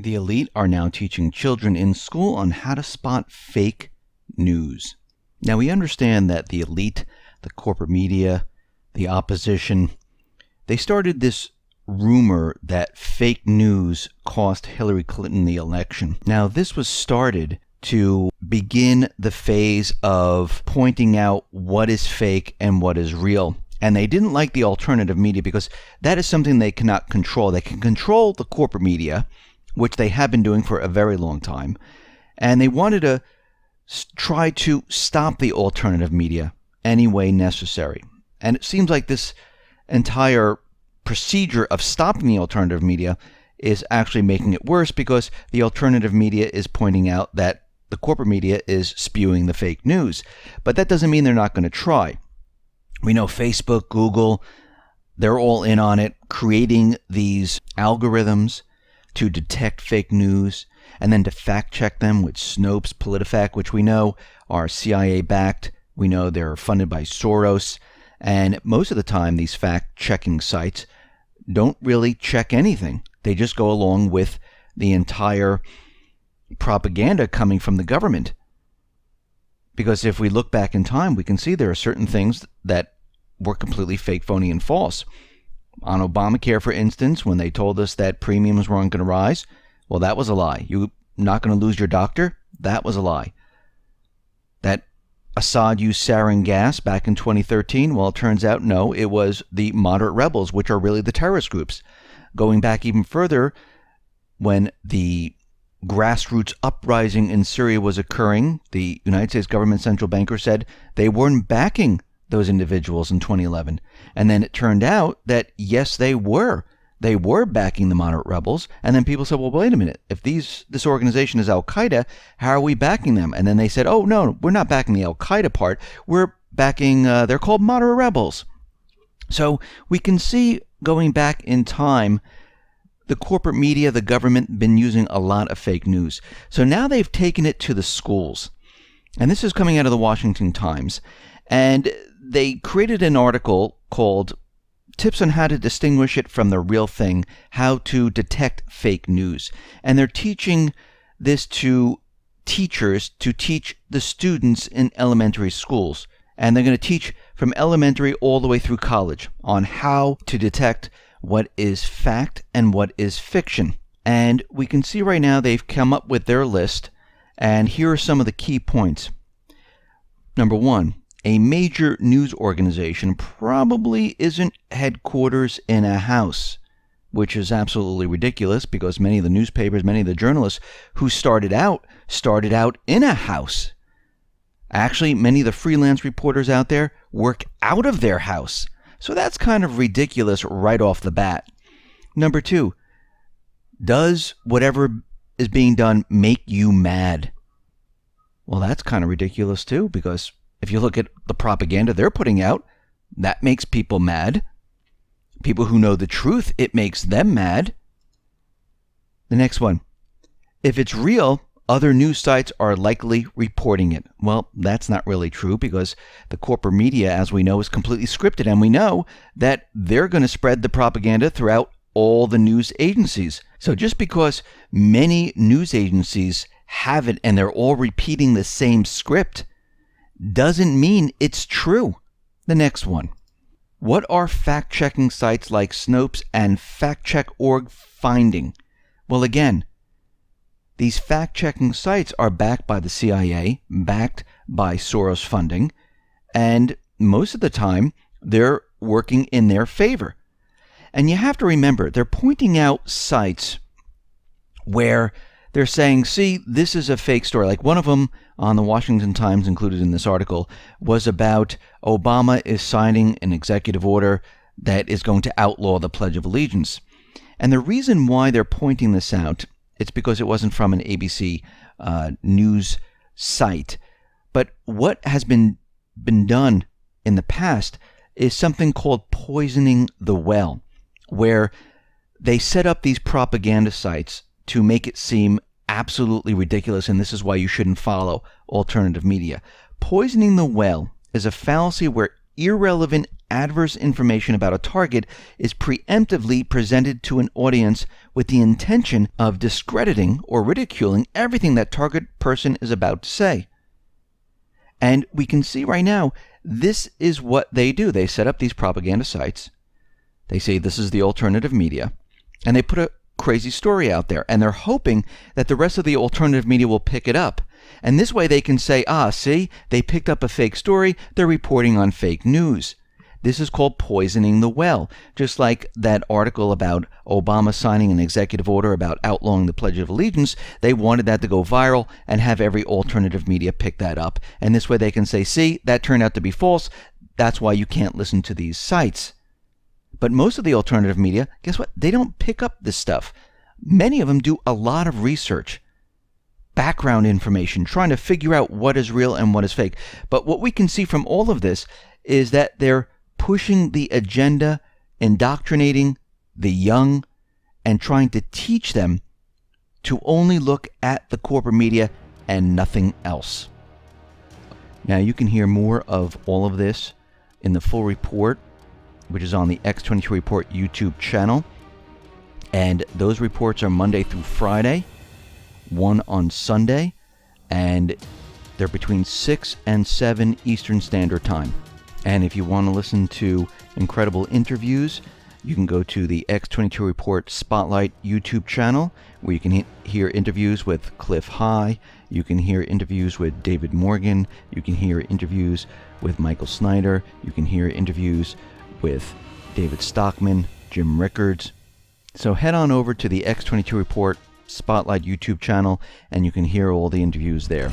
The elite are now teaching children in school on how to spot fake news. Now, we understand that the elite, the corporate media, the opposition, they started this rumor that fake news cost Hillary Clinton the election. Now, this was started to begin the phase of pointing out what is fake and what is real. And they didn't like the alternative media because that is something they cannot control. They can control the corporate media, which they have been doing for a very long time. And they wanted to try to stop the alternative media any way necessary. And it seems like this entire procedure of stopping the alternative media is actually making it worse, because the alternative media is pointing out that the corporate media is spewing the fake news. But that doesn't mean they're not going to try. We know Facebook, Google, they're all in on it, creating these algorithms to detect fake news and then to fact check them with Snopes, PolitiFact, which we know are CIA backed. We know they're funded by Soros. And most of the time, these fact checking sites don't really check anything. They just go along with the entire propaganda coming from the government. Because if we look back in time, we can see there are certain things that were completely fake, phony, and false. On Obamacare, for instance, when they told us that premiums weren't going to rise, well, that was a lie. You're not going to lose your doctor? That was a lie. That Assad used sarin gas back in 2013, well, it turns out, no, it was the moderate rebels, which are really the terrorist groups. Going back even further, when the grassroots uprising in Syria was occurring, the United States government central banker said they weren't backing those individuals in 2011. And then it turned out that, yes, they were. They were backing the moderate rebels. And then people said, well, wait a minute. If this organization is Al-Qaeda, how are we backing them? And then they said, oh, no, we're not backing the Al-Qaeda part. We're backing, they're called moderate rebels. So we can see, going back in time, the corporate media, the government, been using a lot of fake news. So now they've taken it to the schools. And this is coming out of the Washington Times. And they created an article called Tips on How to Distinguish It from the Real Thing, How to Detect Fake News. And they're teaching this to teachers to teach the students in elementary schools. And they're going to teach from elementary all the way through college on how to detect what is fact and what is fiction. And we can see right now they've come up with their list. And here are some of the key points. Number one, a major news organization probably isn't headquarters in a house, which is absolutely ridiculous, because many of the newspapers, many of the journalists who started out in a house. Actually, many of the freelance reporters out there work out of their house. So that's kind of ridiculous right off the bat. Number two, does whatever is being done make you mad? Well, that's kind of ridiculous too, because if you look at the propaganda they're putting out, that makes people mad. People who know the truth, it makes them mad. The next one. If it's real, other news sites are likely reporting it. Well, that's not really true, because the corporate media, as we know, is completely scripted. And we know that they're going to spread the propaganda throughout all the news agencies. So just because many news agencies have it and they're all repeating the same script doesn't mean it's true. The next one. What are fact-checking sites like Snopes and FactCheck.org finding? Well, again, these fact-checking sites are backed by the CIA, backed by Soros funding, and most of the time they're working in their favor. And you have to remember, they're pointing out sites where they're saying, see, this is a fake story. Like one of them on the Washington Times, included in this article, was about Obama is signing an executive order that is going to outlaw the Pledge of Allegiance. And the reason why they're pointing this out, it's because it wasn't from an ABC news site. But what has been done in the past is something called poisoning the well, where they set up these propaganda sites to make it seem absolutely ridiculous, and this is why you shouldn't follow alternative media. Poisoning the well is a fallacy where irrelevant adverse information about a target is preemptively presented to an audience with the intention of discrediting or ridiculing everything that target person is about to say. And we can see right now, this is what they do. They set up these propaganda sites. They say this is the alternative media, and they put a crazy story out there, and they're hoping that the rest of the alternative media will pick it up. And this way they can say, see, they picked up a fake story, they're reporting on fake news. This is called poisoning the well. Just like that article about Obama signing an executive order about outlawing the Pledge of Allegiance, they wanted that to go viral and have every alternative media pick that up. And this way they can say, see, that turned out to be false. That's why you can't listen to these sites. But most of the alternative media, guess what? They don't pick up this stuff. Many of them do a lot of research, background information, trying to figure out what is real and what is fake. But what we can see from all of this is that they're pushing the agenda, indoctrinating the young, and trying to teach them to only look at the corporate media and nothing else. Now, you can hear more of all of this in the full report, which is on the X22 Report YouTube channel. And those reports are Monday through Friday, one on Sunday, and they're between 6 and 7 Eastern Standard Time. And if you want to listen to incredible interviews, you can go to the X22 Report Spotlight YouTube channel, where you can hear interviews with Cliff High, you can hear interviews with David Morgan, you can hear interviews with Michael Snyder, you can hear interviews with David Stockman, Jim Rickards. So head on over to the X22 Report Spotlight YouTube channel, and you can hear all the interviews there.